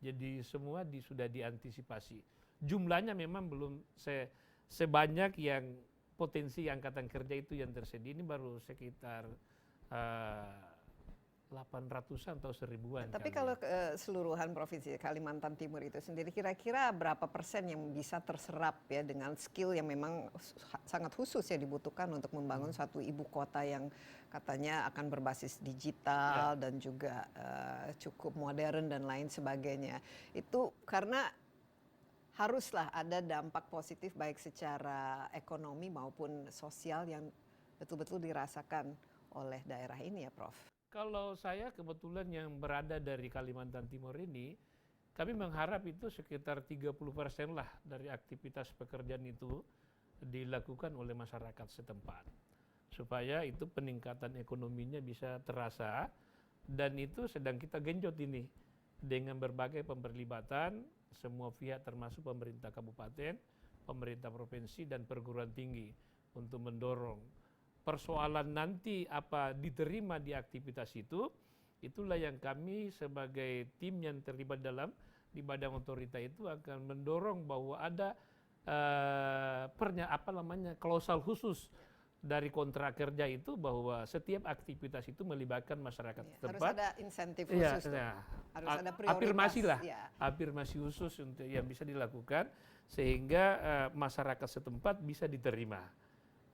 Jadi semua sudah diantisipasi. Jumlahnya memang belum sebanyak yang potensi angkatan kerja itu yang tersedia, ini baru sekitar 800-an atau 1000-an. Tapi kalau keseluruhan Provinsi Kalimantan Timur itu sendiri, kira-kira berapa persen yang bisa terserap ya dengan skill yang memang sangat khusus ya dibutuhkan untuk membangun suatu ibu kota yang katanya akan berbasis digital dan juga cukup modern dan lain sebagainya. Itu karena haruslah ada dampak positif baik secara ekonomi maupun sosial yang betul-betul dirasakan oleh daerah ini ya, Prof. Kalau saya kebetulan yang berada dari Kalimantan Timur ini, kami mengharap itu sekitar 30% lah dari aktivitas pekerjaan itu dilakukan oleh masyarakat setempat. Supaya itu peningkatan ekonominya bisa terasa, dan itu sedang kita genjot ini dengan berbagai pemberlibatan semua pihak termasuk pemerintah kabupaten, pemerintah provinsi, dan perguruan tinggi untuk mendorong persoalan nanti apa diterima di aktivitas itu, itulah yang kami sebagai tim yang terlibat di badan otorita itu akan mendorong bahwa ada klausal khusus dari kontrak kerja itu bahwa setiap aktivitas itu melibatkan masyarakat setempat. Harus ada insentif khusus, harus ada prioritas. Afirmasi khusus untuk yang bisa dilakukan sehingga masyarakat setempat bisa diterima.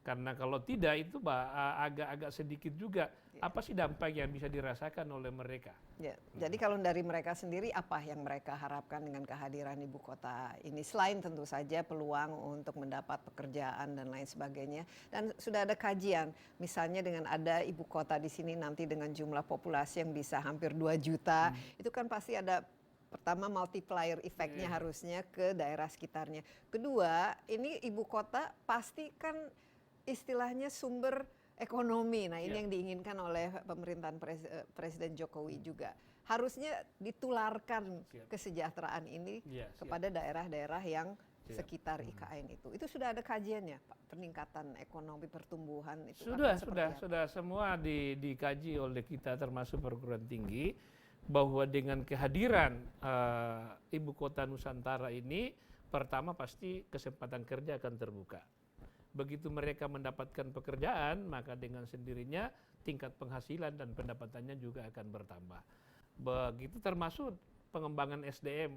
Karena kalau tidak itu agak-agak sedikit juga apa sih dampak yang bisa dirasakan oleh mereka. Ya, jadi kalau dari mereka sendiri apa yang mereka harapkan dengan kehadiran ibu kota ini selain tentu saja peluang untuk mendapat pekerjaan dan lain sebagainya, dan sudah ada kajian misalnya dengan ada ibu kota di sini nanti dengan jumlah populasi yang bisa hampir 2 juta itu kan pasti ada pertama multiplier efeknya harusnya ke daerah sekitarnya. Kedua, ini ibu kota pasti kan istilahnya sumber ekonomi. Nah, ini yang diinginkan oleh pemerintahan Presiden Jokowi juga. Harusnya ditularkan kesejahteraan ini kepada daerah-daerah yang sekitar IKN itu. Itu sudah ada kajiannya, Pak, peningkatan ekonomi, pertumbuhan itu. Sudah semua dikaji oleh kita termasuk perguruan tinggi bahwa dengan kehadiran ibu kota Nusantara ini pertama pasti kesempatan kerja akan terbuka. Begitu mereka mendapatkan pekerjaan, maka dengan sendirinya tingkat penghasilan dan pendapatannya juga akan bertambah. Begitu termasuk pengembangan SDM,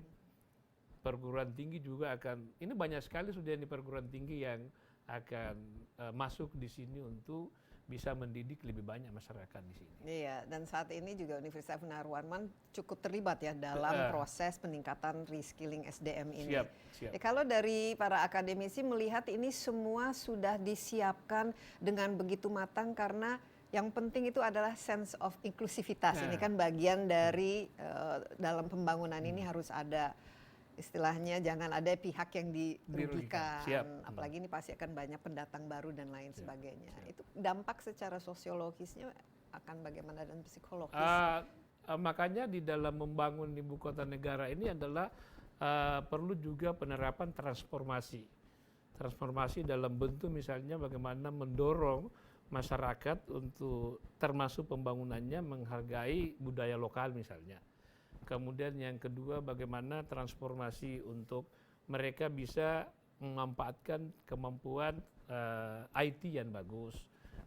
perguruan tinggi juga akan, ini banyak sekali sudah di perguruan tinggi yang akan masuk di sini untuk bisa mendidik lebih banyak masyarakat di sini. Iya, dan saat ini juga Universitas Gunawarman cukup terlibat ya dalam proses peningkatan reskilling SDM ini. Siap. Kalau dari para akademisi melihat ini semua sudah disiapkan dengan begitu matang karena yang penting itu adalah sense of inklusivitas. Ini kan bagian dari dalam pembangunan ini harus ada. Istilahnya jangan ada pihak yang dirugikan, apalagi ini pasti akan banyak pendatang baru dan lain sebagainya. Itu dampak secara sosiologisnya akan bagaimana dan psikologis? Makanya di dalam membangun ibu kota negara ini adalah perlu juga penerapan transformasi dalam bentuk misalnya bagaimana mendorong masyarakat untuk termasuk pembangunannya menghargai budaya lokal misalnya. Kemudian yang kedua bagaimana transformasi untuk mereka bisa memanfaatkan kemampuan IT yang bagus.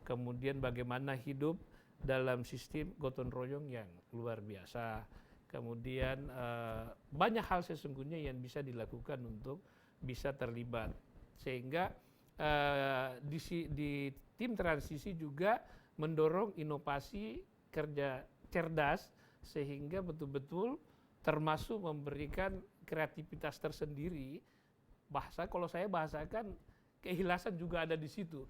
Kemudian bagaimana hidup dalam sistem gotong royong yang luar biasa. Kemudian banyak hal sesungguhnya yang bisa dilakukan untuk bisa terlibat. Sehingga di tim transisi juga mendorong inovasi kerja cerdas sehingga betul-betul termasuk memberikan kreativitas tersendiri. Kalau saya bahasakan keikhlasan juga ada di situ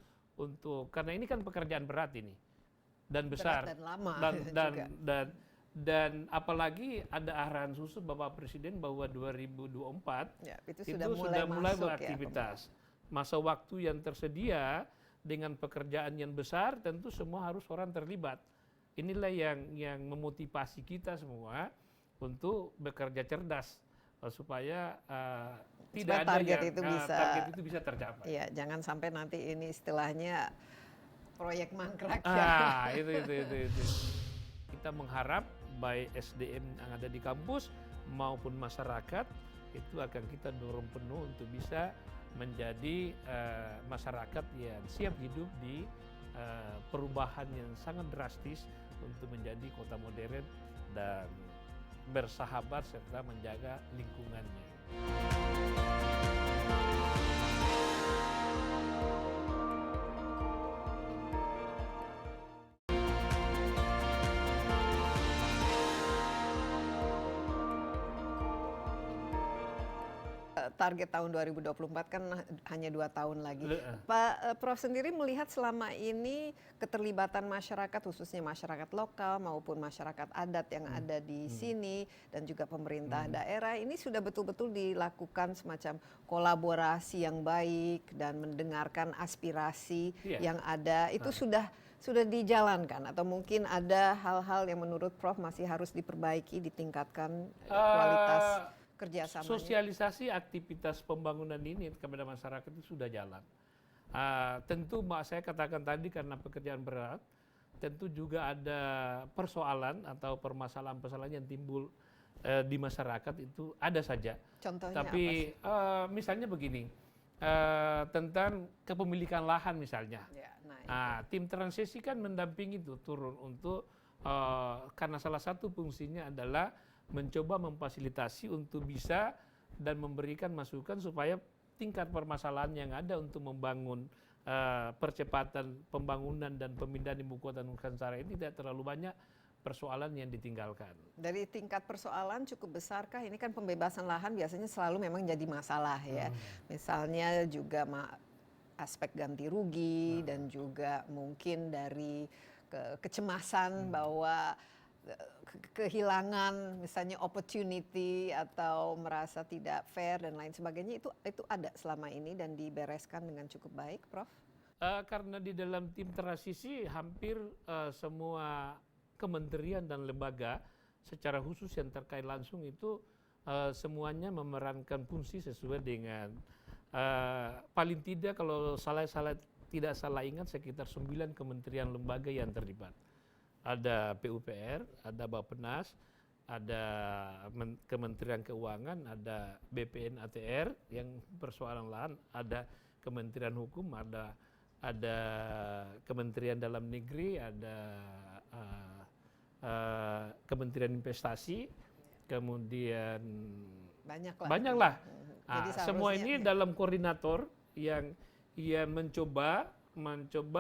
karena ini kan pekerjaan berat ini dan besar Berat dan lama dan juga. dan apalagi ada arahan khusus Bapak Presiden bahwa 2024 Ya, itu itu sudah mulai masuk beraktivitas. Masa waktu yang tersedia dengan pekerjaan yang besar tentu semua harus orang terlibat. Inilah yang memotivasi kita semua untuk bekerja cerdas supaya tidak ada target itu bisa tercapai. Iya, jangan sampai nanti ini istilahnya proyek mangkrak ya. Itu. Kita mengharap baik SDM yang ada di kampus maupun masyarakat itu akan kita dorong penuh untuk bisa menjadi masyarakat yang siap hidup di perubahan yang sangat drastis untuk menjadi kota modern dan bersahabat serta menjaga lingkungannya. Target tahun 2024 kan hanya 2 tahun lagi. Pak Prof sendiri melihat selama ini keterlibatan masyarakat, khususnya masyarakat lokal maupun masyarakat adat yang ada di sini dan juga pemerintah daerah, ini sudah betul-betul dilakukan semacam kolaborasi yang baik dan mendengarkan aspirasi yang ada. Itu sudah dijalankan atau mungkin ada hal-hal yang menurut Prof masih harus diperbaiki, ditingkatkan kualitas kerjasamanya? Sosialisasi aktivitas pembangunan ini kepada masyarakat itu sudah jalan. Tentu saya katakan tadi karena pekerjaan berat, tentu juga ada persoalan atau permasalahan-permasalahan yang timbul di masyarakat itu ada saja. Contohnya tapi misalnya begini, tentang kepemilikan lahan misalnya. Ya, tim transisi kan mendampingi itu turun untuk karena salah satu fungsinya adalah mencoba memfasilitasi untuk bisa dan memberikan masukan supaya tingkat permasalahan yang ada untuk membangun percepatan pembangunan dan pemindahan ibu kota Nusantara ini tidak terlalu banyak persoalan yang ditinggalkan. Dari tingkat persoalan cukup besarkah? Ini kan pembebasan lahan biasanya selalu memang jadi masalah ya. Misalnya juga aspek ganti rugi dan juga mungkin dari kecemasan bahwa kehilangan misalnya opportunity atau merasa tidak fair dan lain sebagainya, itu ada selama ini dan dibereskan dengan cukup baik, Prof? Karena di dalam tim transisi hampir semua kementerian dan lembaga secara khusus yang terkait langsung itu semuanya memerankan fungsi sesuai dengan paling tidak kalau tidak salah ingat sekitar 9 kementerian lembaga yang terlibat. Ada PUPR, ada Bappenas, ada Kementerian Keuangan, ada BPN ATR yang persoalan lahan, ada Kementerian Hukum, ada Kementerian Dalam Negeri, ada Kementerian Investasi, kemudian banyaklah. Semua ini dalam koordinator yang mencoba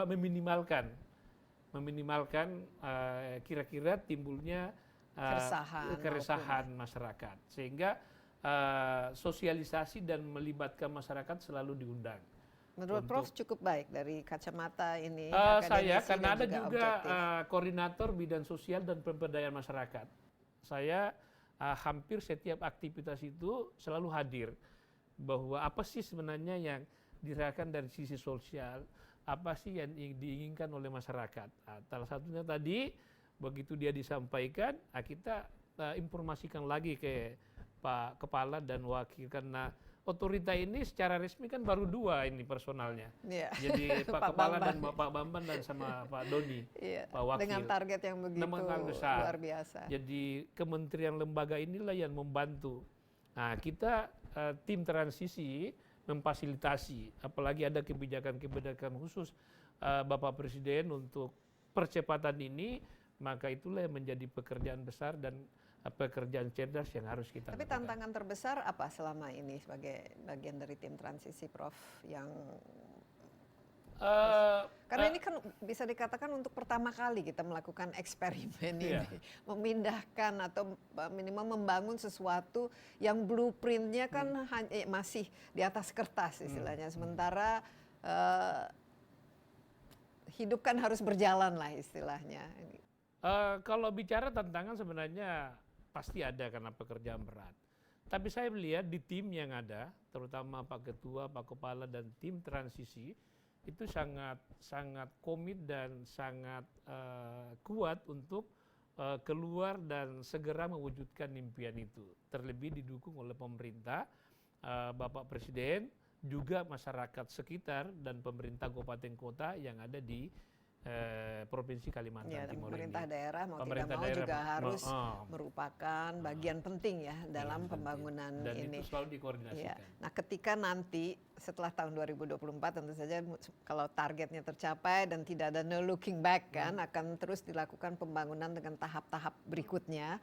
meminimalkan kira-kira timbulnya keresahan masyarakat, sehingga sosialisasi dan melibatkan masyarakat selalu diundang. Menurut Prof cukup baik dari kacamata ini saya karena ada juga koordinator bidang sosial dan pemberdayaan masyarakat. Saya hampir setiap aktivitas itu selalu hadir bahwa apa sih sebenarnya yang dirasakan dari sisi sosial, apa sih yang diinginkan oleh masyarakat. Salah satunya tadi begitu dia disampaikan, kita informasikan lagi ke Pak Kepala dan Wakil, karena otorita ini secara resmi kan baru 2 ini personalnya. Yeah. Jadi Pak Kepala dan Pak Bambang dan sama Pak Doni, Pak Wakil. Dengan target yang begitu besar. Luar biasa. Jadi kementerian lembaga inilah yang membantu. Nah, kita tim transisi memfasilitasi, apalagi ada kebijakan-kebijakan khusus Bapak Presiden untuk percepatan ini, maka itulah yang menjadi pekerjaan besar dan pekerjaan cerdas yang harus kita Tapi lakukan. Tantangan terbesar apa selama ini sebagai bagian dari tim transisi, Prof, yang Karena ini kan bisa dikatakan untuk pertama kali kita melakukan eksperimen ini, Iya. memindahkan atau minimal membangun sesuatu yang blueprintnya kan masih di atas kertas istilahnya. Sementara hidup kan harus berjalan lah istilahnya. Kalau bicara tantangan sebenarnya pasti ada karena pekerjaan berat. Tapi saya melihat di tim yang ada, terutama Pak Ketua, Pak Kepala dan tim transisi itu sangat komit dan sangat kuat untuk keluar dan segera mewujudkan impian itu. Terlebih didukung oleh pemerintah, Bapak Presiden, juga masyarakat sekitar dan pemerintah kabupaten kota yang ada di Provinsi Kalimantan Timur pemerintah ini. daerah mau Pemerintah tidak mau daerah juga harus oh. merupakan bagian penting ya dalam pembangunan dan ini. itu selalu dikoordinasikan. Nah, ketika nanti setelah tahun 2024 tentu saja kalau targetnya tercapai dan tidak ada no looking back kan, akan terus dilakukan pembangunan dengan tahap-tahap berikutnya.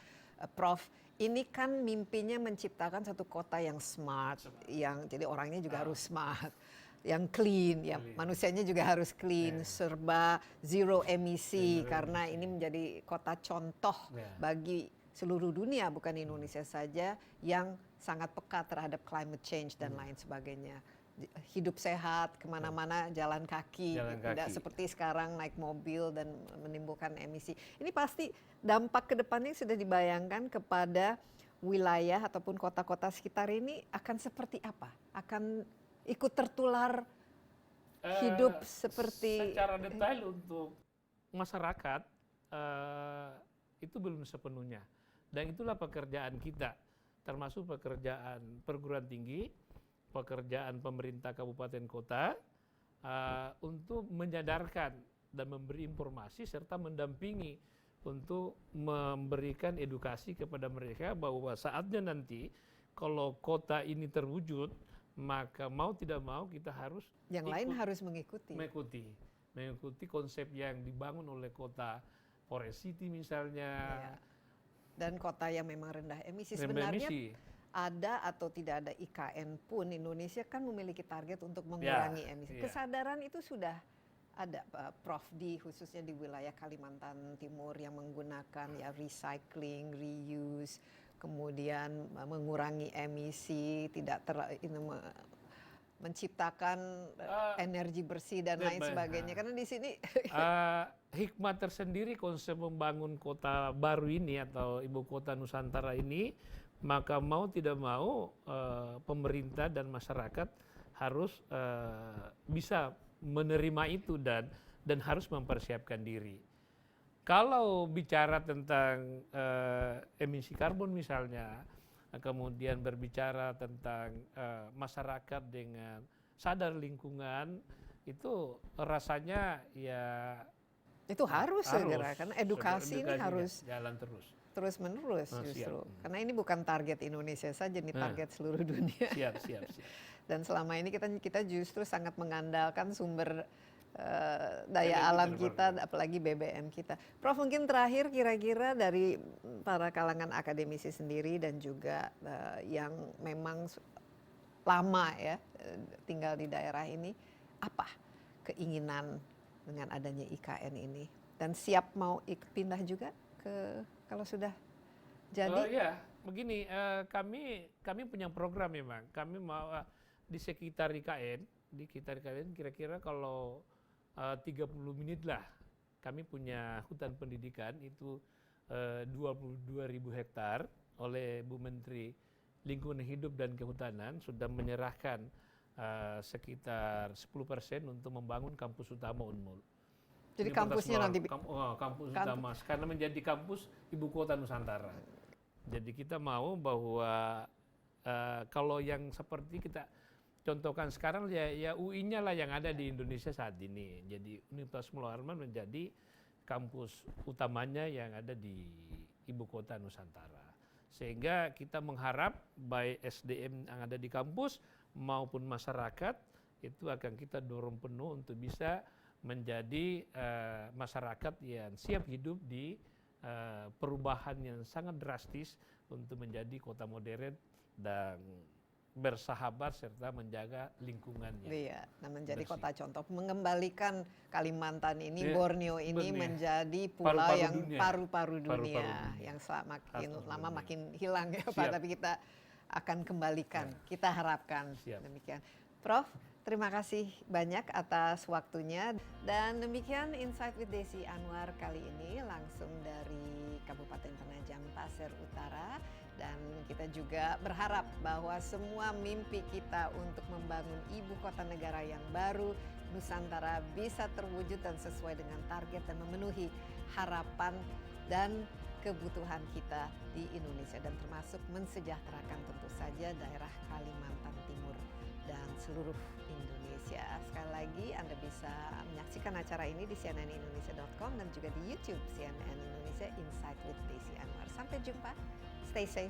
Prof, ini kan mimpinya menciptakan satu kota yang smart, yang jadi orangnya juga harus smart, yang clean, ya manusianya juga harus clean, serba zero emisi karena ini menjadi kota contoh bagi seluruh dunia, bukan Indonesia saja, yang sangat peka terhadap climate change dan lain sebagainya. Hidup sehat, kemana-mana jalan kaki, tidak seperti sekarang naik mobil dan menimbulkan emisi. Ini pasti dampak ke depannya sudah dibayangkan kepada wilayah ataupun kota-kota sekitar ini akan seperti apa? Akan ikut tertular hidup seperti... Secara detail untuk masyarakat, itu belum sepenuhnya. Dan itulah pekerjaan kita, termasuk pekerjaan perguruan tinggi, pekerjaan pemerintah kabupaten kota, untuk menyadarkan dan memberi informasi serta mendampingi untuk memberikan edukasi kepada mereka bahwa saatnya nanti kalau kota ini terwujud, maka mau tidak mau kita harus yang lain harus mengikuti konsep yang dibangun oleh kota Forest City misalnya. Dan kota yang memang rendah emisi. Sebenarnya ada atau tidak ada IKN pun, Indonesia kan memiliki target untuk mengurangi emisi. Kesadaran itu sudah ada, Prof, khususnya di wilayah Kalimantan Timur yang menggunakan ya recycling, reuse, kemudian mengurangi emisi, tidak menciptakan energi bersih dan lain sebagainya. Karena di sini hikmah tersendiri konsep membangun kota baru ini atau ibu kota Nusantara ini, maka mau tidak mau pemerintah dan masyarakat harus bisa menerima itu dan harus mempersiapkan diri. Kalau bicara tentang emisi karbon misalnya, kemudian berbicara tentang masyarakat dengan sadar lingkungan, itu rasanya ya itu harus segera, karena edukasi ini harus jalan terus menerus justru. Karena ini bukan target Indonesia saja, ini target seluruh dunia. Siap. Dan selama ini kita justru sangat mengandalkan sumber daya alam kita, apalagi BBM kita. Prof, mungkin terakhir kira-kira dari para kalangan akademisi sendiri dan juga yang memang lama ya tinggal di daerah ini, apa keinginan dengan adanya IKN ini? Dan siap mau pindah juga ke kalau sudah jadi? Ya, begini, kami punya program memang. Kami mau di sekitar IKN, kira-kira kalau 30 menit lah, kami punya hutan pendidikan itu 22.000 hektar oleh Bu Menteri Lingkungan Hidup dan Kehutanan sudah menyerahkan sekitar 10% untuk membangun kampus utama Unmul. Jadi kampusnya nanti kampus utama karena menjadi kampus ibu kota Nusantara. Jadi kita mau bahwa kalau yang seperti kita contohkan sekarang ya UI-nya lah yang ada di Indonesia saat ini. Jadi Universitas Muhammad Harman menjadi kampus utamanya yang ada di ibu kota Nusantara. Sehingga kita mengharap baik SDM yang ada di kampus maupun masyarakat itu akan kita dorong penuh untuk bisa menjadi masyarakat yang siap hidup di perubahan yang sangat drastis untuk menjadi kota modern dan bersahabat serta menjaga lingkungannya. Iya, nah menjadi Bersih. kota contoh, mengembalikan Kalimantan ini, Iya, Borneo ini benar. menjadi pulau Paru-paru yang dunia. paru-paru dunia, Paru-paru dunia. yang makin Paru-paru lama dunia. makin hilang ya Pak, Siap. tapi kita akan kembalikan, kita harapkan. Siap. Demikian. Prof, terima kasih banyak atas waktunya, dan demikian Insight with Desi Anwar kali ini langsung dari Kabupaten Penajam Pasir Utara. Dan kita juga berharap bahwa semua mimpi kita untuk membangun ibu kota negara yang baru, Nusantara, bisa terwujud dan sesuai dengan target dan memenuhi harapan dan kebutuhan kita di Indonesia, dan termasuk mensejahterakan tentu saja daerah Kalimantan Timur dan seluruh Indonesia. Sekali lagi Anda bisa menyaksikan acara ini di cnnindonesia.com dan juga di YouTube CNN Indonesia Insight with Desi Anwar. Sampai jumpa. Stay safe.